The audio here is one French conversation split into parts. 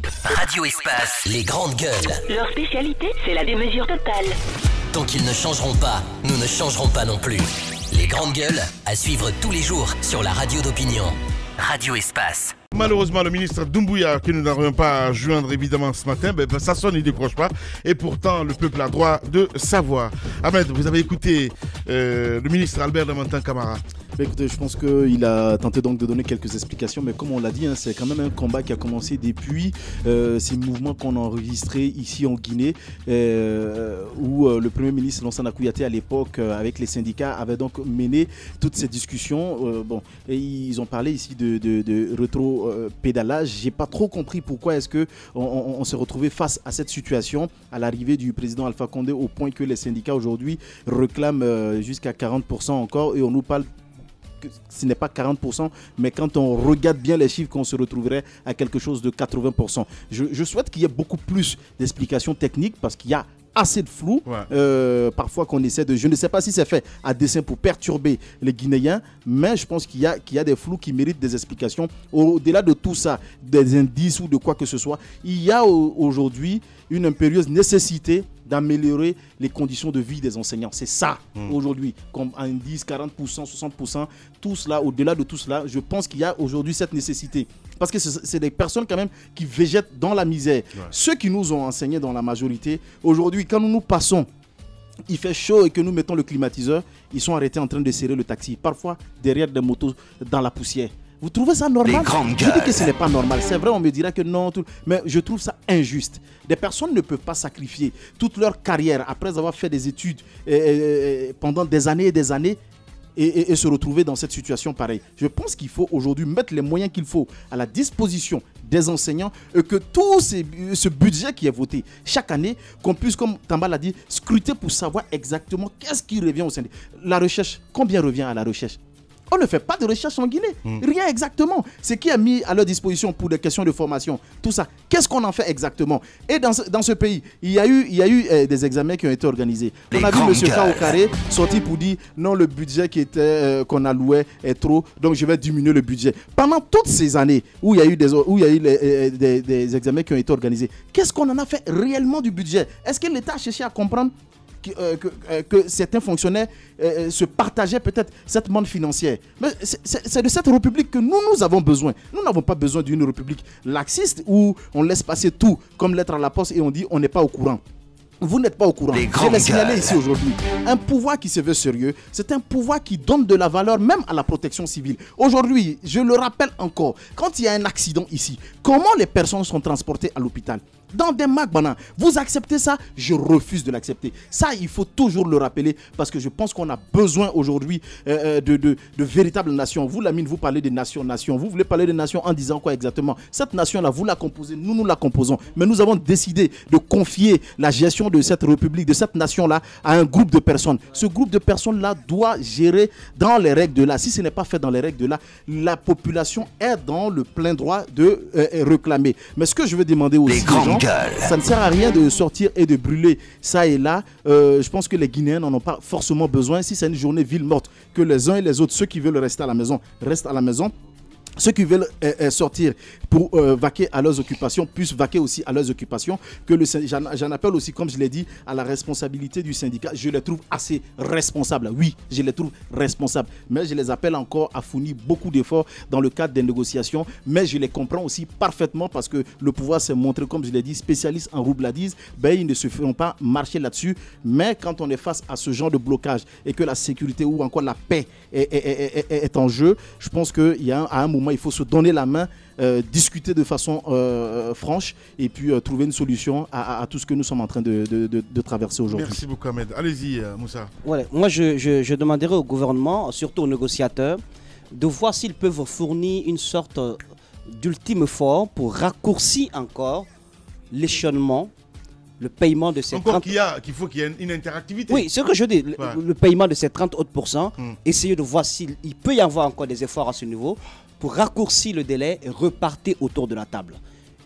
Radio Espace, les grandes gueules. Leur spécialité, c'est la démesure totale. Tant qu'ils ne changeront pas, nous ne changerons pas non plus. Les grandes gueules, à suivre tous les jours sur la radio d'opinion. Radio Espace. Malheureusement, le ministre Doumbouya, que nous n'arrivons pas à joindre évidemment ce matin, ça sonne, il ne décroche pas. Et pourtant, le peuple a droit de savoir. Ahmed, vous avez écouté le ministre Albert Lamantin Camara. Écoutez, je pense qu'il a tenté donc de donner quelques explications, mais comme on l'a dit, c'est quand même un combat qui a commencé depuis ces mouvements qu'on a enregistrés ici en Guinée, où le Premier ministre Lansana Kouyaté à l'époque, avec les syndicats, avait donc mené toutes ces discussions. Et ils ont parlé ici de rétro-pédalage. J'ai pas trop compris pourquoi est-ce qu'on s'est retrouvé face à cette situation à l'arrivée du président Alpha Condé, au point que les syndicats aujourd'hui réclament jusqu'à 40% encore, et on nous parle que ce n'est pas 40%, mais quand on regarde bien les chiffres, qu'on se retrouverait à quelque chose de 80%. Je souhaite qu'il y ait beaucoup plus d'explications techniques, parce qu'il y a assez de flou, parfois qu'on essaie de... Je ne sais pas si c'est fait à dessein pour perturber les Guinéens, mais je pense qu'il y a des flous qui méritent des explications. Au-delà de tout ça, des indices ou de quoi que ce soit, il y a aujourd'hui une impérieuse nécessité d'améliorer les conditions de vie des enseignants. C'est ça, aujourd'hui, comme indice, 40%, 60%, tout cela, au-delà de tout cela, je pense qu'il y a aujourd'hui cette nécessité. Parce que c'est des personnes quand même qui végètent dans la misère. Ouais. Ceux qui nous ont enseigné dans la majorité, aujourd'hui, quand nous passons, il fait chaud et que nous mettons le climatiseur, ils sont arrêtés en train de serrer le taxi, parfois derrière des motos dans la poussière. Vous trouvez ça normal? Je dis que ce n'est pas normal. C'est vrai, on me dira que non, mais je trouve ça injuste. Des personnes ne peuvent pas sacrifier toute leur carrière après avoir fait des études pendant des années et des années et se retrouver dans cette situation pareille. Je pense qu'il faut aujourd'hui mettre les moyens qu'il faut à la disposition des enseignants et que tout ce budget qui est voté chaque année, qu'on puisse, comme Tamba l'a dit, scruter pour savoir exactement qu'est-ce qui revient au syndicat. La recherche, combien revient à la recherche? On ne fait pas de recherche en Guinée. Rien exactement. Ce qui est mis à leur disposition pour des questions de formation, tout ça, qu'est-ce qu'on en fait exactement? Et dans ce pays, il y a eu des examens qui ont été organisés. On a vu M. Kaokare sortir pour dire non, le budget qu'on allouait est trop, donc je vais diminuer le budget. Pendant toutes ces années où il y a eu des examens qui ont été organisés, qu'est-ce qu'on en a fait réellement du budget? Est-ce que l'État a cherché à comprendre que certains fonctionnaires se partageaient peut-être cette manne financière? Mais c'est de cette république que nous avons besoin. Nous n'avons pas besoin d'une république laxiste où on laisse passer tout comme lettre à la poste et on dit on n'est pas au courant. Vous n'êtes pas au courant. Je l'ai signalé ici aujourd'hui. Un pouvoir qui se veut sérieux, c'est un pouvoir qui donne de la valeur même à la protection civile. Aujourd'hui, je le rappelle encore, quand il y a un accident ici, comment les personnes sont transportées à l'hôpital? Dans des Magbana, vous acceptez ça? Je refuse de l'accepter. Ça, il faut toujours le rappeler parce que je pense qu'on a besoin aujourd'hui de véritables nations. Vous, Lamine, vous parlez des nations. Vous voulez parler des nations en disant quoi exactement? Cette nation-là, vous la composez, nous la composons. Mais nous avons décidé de confier la gestion de cette république, de cette nation-là, à un groupe de personnes. Ce groupe de personnes-là doit gérer dans les règles de l'art. Si ce n'est pas fait dans les règles de l'art, la population est dans le plein droit de réclamer. Mais ce que je veux demander aussi aux gens, ça ne sert à rien de sortir et de brûler ça et là. Je pense que les Guinéens n'en ont pas forcément besoin. Si c'est une journée ville morte, que les uns et les autres, ceux qui veulent rester à la maison, restent à la maison. Ceux qui veulent sortir pour vaquer à leurs occupations puissent vaquer aussi à leurs occupations. J'en appelle aussi, comme je l'ai dit, à la responsabilité du syndicat. Je les trouve assez responsables. Oui, je les trouve responsables. Mais je les appelle encore à fournir beaucoup d'efforts dans le cadre des négociations. Mais je les comprends aussi parfaitement parce que le pouvoir s'est montré, comme je l'ai dit, spécialiste en roubladise. Ils ne se feront pas marcher là-dessus. Mais quand on est face à ce genre de blocage et que la sécurité ou encore la paix est en jeu, je pense qu'il y a à un moment, il faut se donner la main, discuter de façon franche et puis trouver une solution à tout ce que nous sommes en train de traverser aujourd'hui. Merci beaucoup, Ahmed. Allez-y, Moussa. Ouais, moi, je demanderai au gouvernement, surtout aux négociateurs, de voir s'ils peuvent fournir une sorte d'ultime effort pour raccourcir encore l'échelonnement, le paiement de ces 30... qu'il faut qu'il y ait une interactivité. Oui, c'est ce que je dis. Le paiement de ces 30 autres %, essayer de voir s'il peut y avoir encore des efforts à ce niveau pour raccourcir le délai et repartir autour de la table.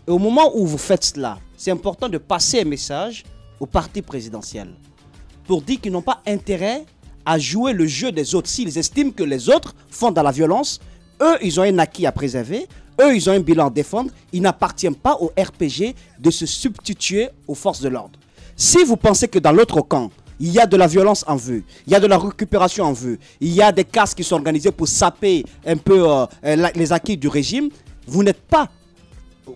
Et au moment où vous faites cela, c'est important de passer un message au parti présidentiel pour dire qu'ils n'ont pas intérêt à jouer le jeu des autres. S'ils estiment que les autres font dans la violence, eux, ils ont un acquis à préserver. eux, ils ont un bilan à défendre. Il n'appartient pas au RPG de se substituer aux forces de l'ordre. Si vous pensez que dans l'autre camp, il y a de la violence en vue, il y a de la récupération en vue, il y a des casses qui sont organisées pour saper un peu les acquis du régime, vous n'êtes pas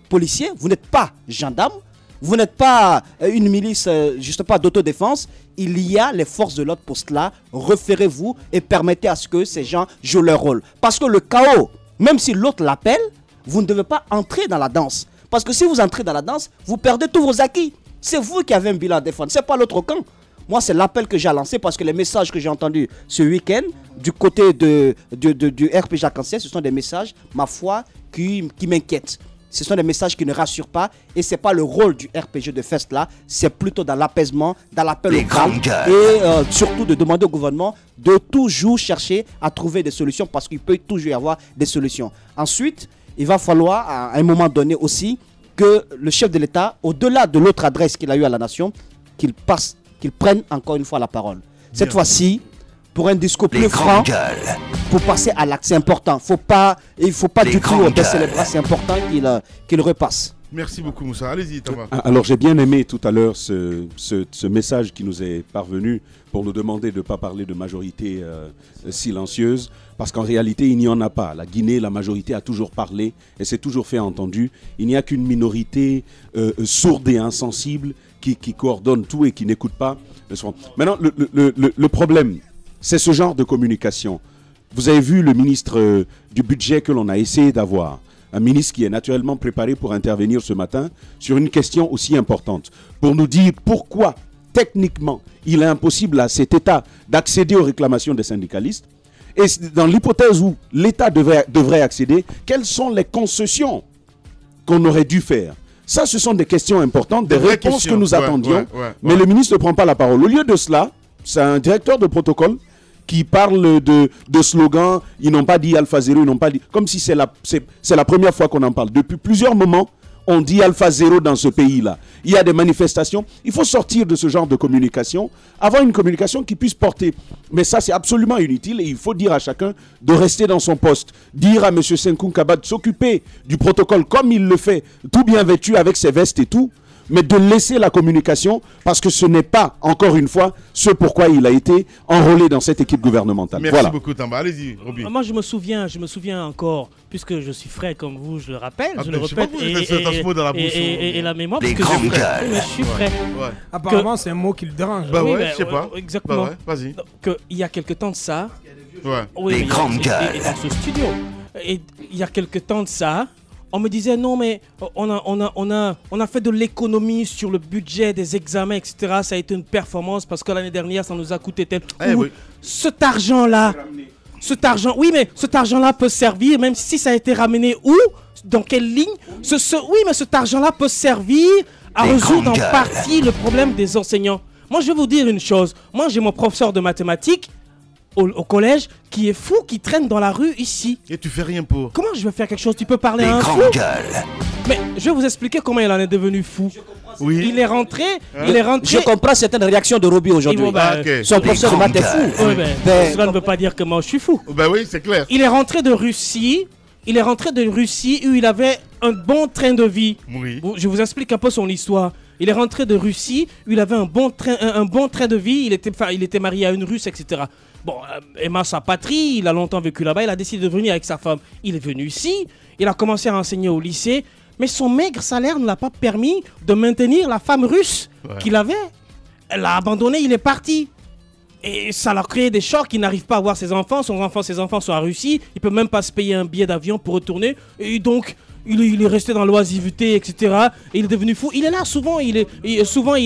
policier, vous n'êtes pas gendarme, vous n'êtes pas une milice juste pas d'autodéfense. Il y a les forces de l'ordre pour cela. Référez-vous et permettez à ce que ces gens jouent leur rôle. Parce que le chaos, même si l'autre l'appelle, vous ne devez pas entrer dans la danse. Parce que si vous entrez dans la danse, vous perdez tous vos acquis. C'est vous qui avez un bilan à défendre, ce n'est pas l'autre camp. Moi, c'est l'appel que j'ai lancé parce que les messages que j'ai entendus ce week-end du côté du RPG Arc-en-Ciel, ce sont des messages, ma foi, qui m'inquiètent. Ce sont des messages qui ne rassurent pas et ce n'est pas le rôle du RPG de faire cela, c'est plutôt dans l'apaisement, dans l'appel au calme et surtout de demander au gouvernement de toujours chercher à trouver des solutions parce qu'il peut toujours y avoir des solutions. Ensuite, il va falloir à un moment donné aussi que le chef de l'État, au-delà de l'autre adresse qu'il a eue à la nation, qu'il prenne encore une fois la parole. Cette fois-ci, pour un discours plus franc, pour passer à l'acte, c'est important. Il ne faut pas du tout baisser les bras, c'est important qu'il repasse. Merci beaucoup Moussa, allez-y Thomas. Alors j'ai bien aimé tout à l'heure ce message qui nous est parvenu pour nous demander de ne pas parler de majorité silencieuse, parce qu'en réalité il n'y en a pas. La Guinée, la majorité a toujours parlé et s'est toujours fait entendu. Il n'y a qu'une minorité sourde et insensible qui coordonne tout et qui n'écoute pas. Maintenant le problème, c'est ce genre de communication. Vous avez vu le ministre du budget que l'on a essayé d'avoir. Un ministre qui est naturellement préparé pour intervenir ce matin sur une question aussi importante. Pour nous dire pourquoi, techniquement, il est impossible à cet État d'accéder aux réclamations des syndicalistes. Et dans l'hypothèse où l'État devrait accéder, quelles sont les concessions qu'on aurait dû faire? Ça, ce sont des questions importantes, des réponses que nous attendions. Mais le ministre ne prend pas la parole. Au lieu de cela, c'est un directeur de protocole qui parle de slogans, ils n'ont pas dit Alpha Zéro, ils n'ont pas dit... Comme si c'est la première fois qu'on en parle. Depuis plusieurs moments, on dit Alpha Zéro dans ce pays-là. Il y a des manifestations. Il faut sortir de ce genre de communication, avoir une communication qui puisse porter. Mais ça, c'est absolument inutile et il faut dire à chacun de rester dans son poste. Dire à M. Senkoun Kaba de s'occuper du protocole comme il le fait, tout bien vêtu avec ses vestes et tout, mais de laisser la communication parce que ce n'est pas, encore une fois, ce pourquoi il a été enrôlé dans cette équipe gouvernementale. Merci beaucoup Tamba, allez-y Roby. Moi je me souviens encore, puisque je suis frais comme vous, je le rappelle, je le répète, et la mémoire, parce que je suis frais. Ouais. Apparemment c'est un mot qui le dérange. Bah ouais, je sais pas. Exactement. Bah ouais, vas-y. Il y a quelque temps de ça, les grandes gueules. Et dans ce studio, et il y a quelque temps de ça, on me disait non mais on a fait de l'économie sur le budget des examens, etc. Ça a été une performance parce que l'année dernière ça nous a coûté tel. Oui. Cet argent-là, oui mais cet argent-là peut servir, même si ça a été ramené où, dans quelle ligne, oui mais cet argent-là peut servir à résoudre en partie le problème des enseignants. Moi je vais vous dire une chose, moi j'ai mon professeur de mathématiques au collège qui est fou, qui traîne dans la rue ici. Et tu fais rien pour. Comment je vais faire quelque chose? Tu peux parler à un fou? Mais je vais vous expliquer comment il en est devenu fou. Oui. Il est rentré. Je comprends certaines réactions de Roby aujourd'hui. Son professeur de maths est fou. Cela ne veut pas dire que moi je suis fou. Ben oui, c'est clair. Il est rentré de Russie. Où il avait un bon train de vie. Oui. Je vous explique un peu son histoire. Il est rentré de Russie où il avait un bon train de vie. Il était marié à une Russe, etc. Bon, aimant sa patrie, il a longtemps vécu là-bas, il a décidé de venir avec sa femme. Il est venu ici, il a commencé à enseigner au lycée, mais son maigre salaire ne l'a pas permis de maintenir la femme russe qu'il avait. Elle l'a abandonné, il est parti. Et ça leur créé des chocs, il n'arrive pas à voir ses enfants sont en Russie, il ne peut même pas se payer un billet d'avion pour retourner. Et donc, il est resté dans l'oisiveté, etc. Et il est devenu fou. Il est là, souvent il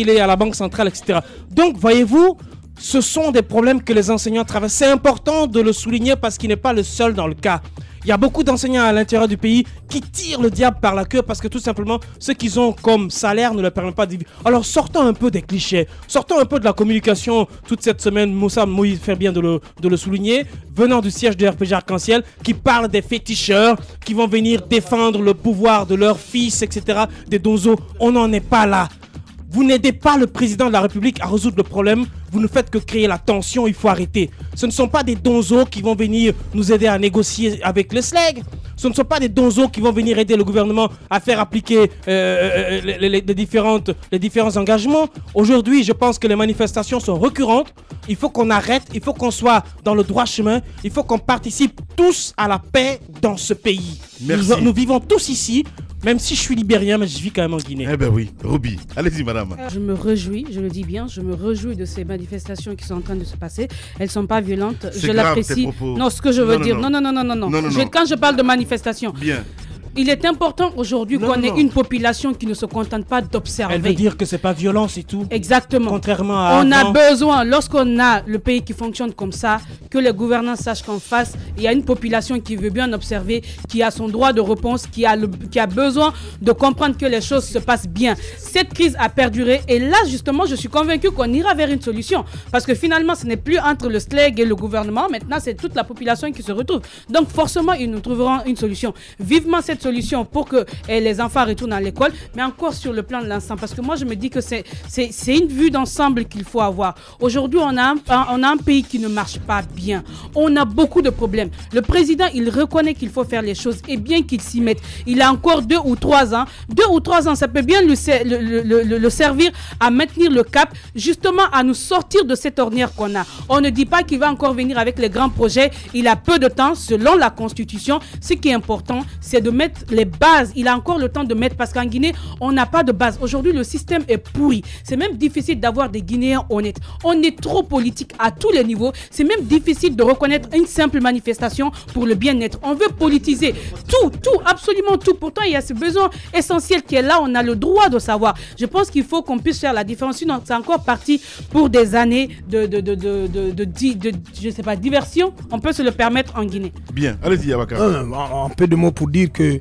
est à la Banque centrale, etc. Donc, voyez-vous, ce sont des problèmes que les enseignants traversent. C'est important de le souligner parce qu'il n'est pas le seul dans le cas. Il y a beaucoup d'enseignants à l'intérieur du pays qui tirent le diable par la queue parce que tout simplement, ce qu'ils ont comme salaire ne leur permet pas de vivre. Alors sortons un peu des clichés, sortons un peu de la communication toute cette semaine. Moussa Moïse fait bien de le souligner, venant du siège de RPG Arc-en-Ciel, qui parle des féticheurs, qui vont venir défendre le pouvoir de leurs fils, etc., des donzos. On n'en est pas là. Vous n'aidez pas le président de la République à résoudre le problème, vous ne faites que créer la tension, il faut arrêter. Ce ne sont pas des donzos qui vont venir nous aider à négocier avec le SLEG. Ce ne sont pas des donzos qui vont venir aider le gouvernement à faire appliquer les différents engagements. Aujourd'hui, je pense que les manifestations sont récurrentes. Il faut qu'on arrête, il faut qu'on soit dans le droit chemin, il faut qu'on participe tous à la paix dans ce pays. Nous vivons tous ici. Même si je suis libérien, mais je vis quand même en Guinée. Eh ben oui, Roby. Allez-y, madame. Je me réjouis, je le dis bien, je me réjouis de ces manifestations qui sont en train de se passer. Elles ne sont pas violentes. Je l'apprécie. Non, ce que je veux dire. Non. Quand je parle de manifestation. Bien. Il est important aujourd'hui qu'on ait une population qui ne se contente pas d'observer. Elle veut dire que c'est pas violent, c'est tout. Exactement. Contrairement à on a besoin, lorsqu'on a le pays qui fonctionne comme ça, que les gouvernants sachent qu'en face, il y a une population qui veut bien observer, qui a son droit de réponse, qui a besoin de comprendre que les choses se passent bien. Cette crise a perduré et là, justement, je suis convaincu qu'on ira vers une solution. Parce que finalement, ce n'est plus entre le SLEG et le gouvernement. Maintenant, c'est toute la population qui se retrouve. Donc, forcément, ils nous trouveront une solution. Vivement cette solution pour que les enfants retournent à l'école, mais encore sur le plan de l'ensemble, parce que moi je me dis que c'est une vue d'ensemble qu'il faut avoir. Aujourd'hui, on a un pays qui ne marche pas bien. On a beaucoup de problèmes. Le président, il reconnaît qu'il faut faire les choses et bien qu'il s'y mette. Il a encore 2 ou 3 ans. 2 ou 3 ans, ça peut bien le servir à maintenir le cap, justement à nous sortir de cette ornière qu'on a. On ne dit pas qu'il va encore venir avec les grands projets. Il a peu de temps, selon la Constitution. Ce qui est important, c'est de mettre les bases. Il a encore le temps de mettre, parce qu'en Guinée, on n'a pas de base. Aujourd'hui, le système est pourri. C'est même difficile d'avoir des Guinéens honnêtes. On est trop politique à tous les niveaux. C'est même difficile de reconnaître une simple manifestation pour le bien-être. On veut politiser tout, absolument tout. Pourtant, il y a ce besoin essentiel qui est là. On a le droit de savoir. Je pense qu'il faut qu'on puisse faire la différence. Sinon, c'est encore parti pour des années je sais pas, diversion. On peut se le permettre en Guinée. Bien, allez-y, Abaka. Un peu de mots pour dire que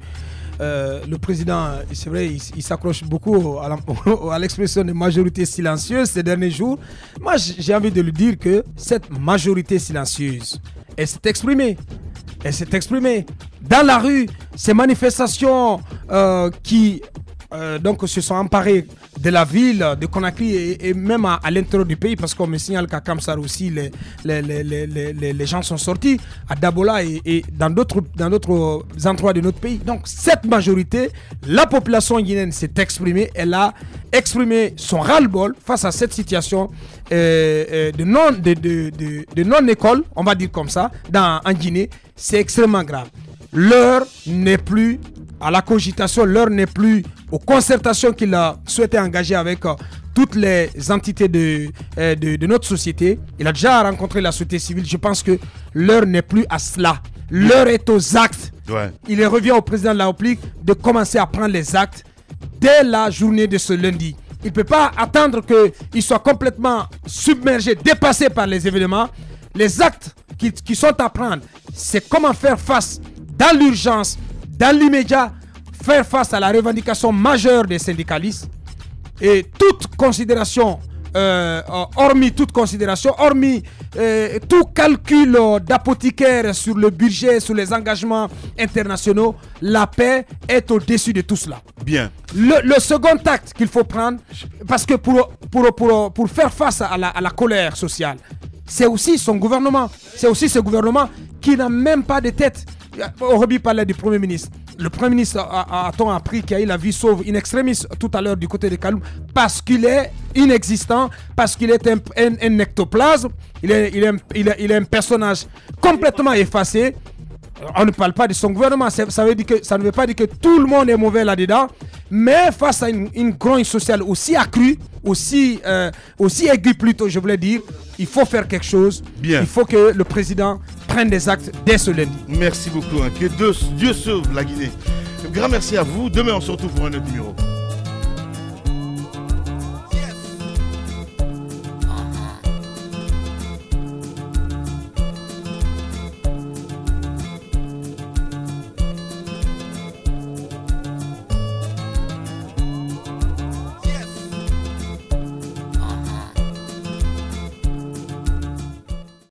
le président, c'est vrai, il s'accroche beaucoup à l'expression de majorité silencieuse ces derniers jours. Moi, j'ai envie de lui dire que cette majorité silencieuse, elle s'est exprimée. Elle s'est exprimée dans la rue. Ces manifestations qui donc se sont emparées de la ville de Conakry et même à l'intérieur du pays, parce qu'on me signale qu'à Kamsar aussi les gens sont sortis, à Dabola et dans d'autres endroits de notre pays. Donc cette majorité, la population guinéenne s'est exprimée, elle a exprimé son ras-le-bol face à cette situation de non-école, on va dire comme ça, en Guinée. C'est extrêmement grave. L'heure n'est plus à la cogitation, l'heure n'est plus aux concertations qu'il a souhaité engager avec toutes les entités de notre société. Il a déjà rencontré la société civile. Je pense que l'heure n'est plus à cela. L'heure est aux actes. Ouais. Il revient au président de la République de commencer à prendre les actes dès la journée de ce lundi. Il ne peut pas attendre qu'il soit complètement submergé, dépassé par les événements. Les actes qui sont à prendre, c'est comment faire face dans l'urgence, dans l'immédiat, faire face à la revendication majeure des syndicalistes. Et toute considération, hormis tout calcul d'apothicaire sur le budget, sur les engagements internationaux, la paix est au-dessus de tout cela. Bien. Le second acte qu'il faut prendre, parce que pour faire face à la colère sociale, c'est aussi son gouvernement. C'est aussi ce gouvernement qui n'a même pas de tête. Roby parlait du Premier ministre. Le Premier ministre a-t-on appris qu'il a eu la vie sauve in extremis tout à l'heure du côté de Kaloum, parce qu'il est inexistant, parce qu'il est un ectoplasme, il est un personnage complètement effacé. On ne parle pas de son gouvernement, ça ne veut pas dire que tout le monde est mauvais là-dedans, mais face à une grogne sociale aussi accrue, aussi aiguë plutôt, je voulais dire, il faut faire quelque chose. Bien. Il faut que le président prenne des actes dès ce lundi. Merci beaucoup. Que Dieu sauve la Guinée. Un grand merci à vous. Demain, on se retrouve pour un autre numéro.